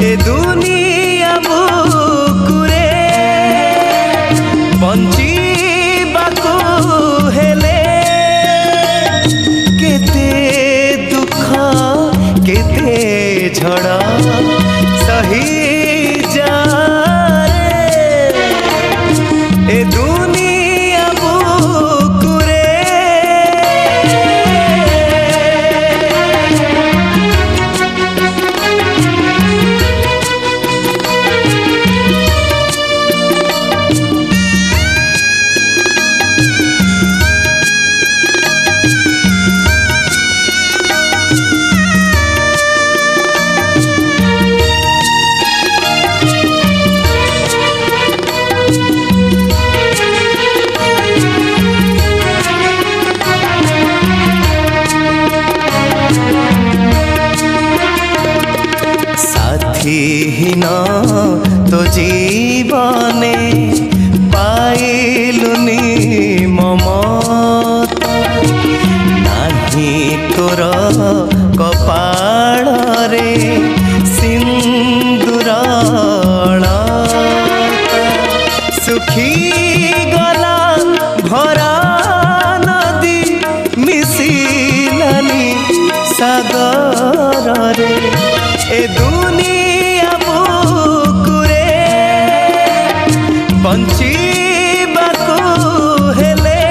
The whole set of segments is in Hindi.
ए दुनिया बुकुरे बंचिबाकू हेले केते दुख केते झड़ सही जा रे ए दुनिया बुकुरे साथीहीन तो जीवने पाइलुनी ममता नाही तोर कपाल रे सिंदूर सुखी गला भरा नदी मिसिलानी सागर रे ए दुनिया बुकुरे बंचिबाकू हेले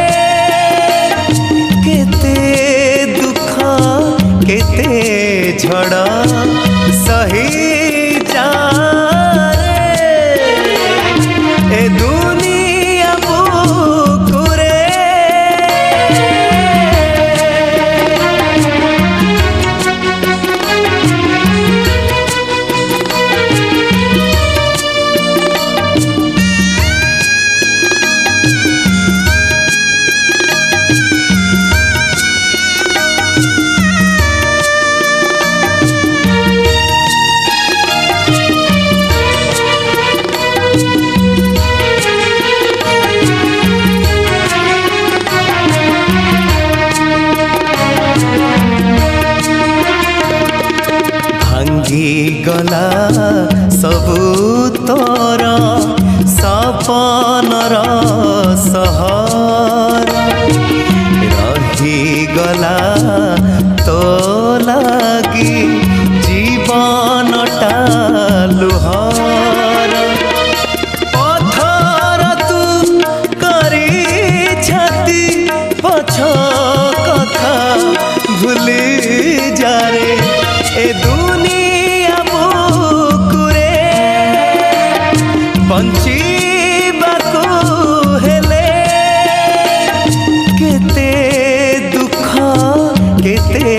केते दुख केते झड़ सही जा रे ए दुनिया बुकुरे गला सबू तोर सपनर सहर रही गला तो लगी जीवनटा लुहर पथर तू करी छाती पछ कथा भूली जा रे ए दुनिया बुकुरे बंची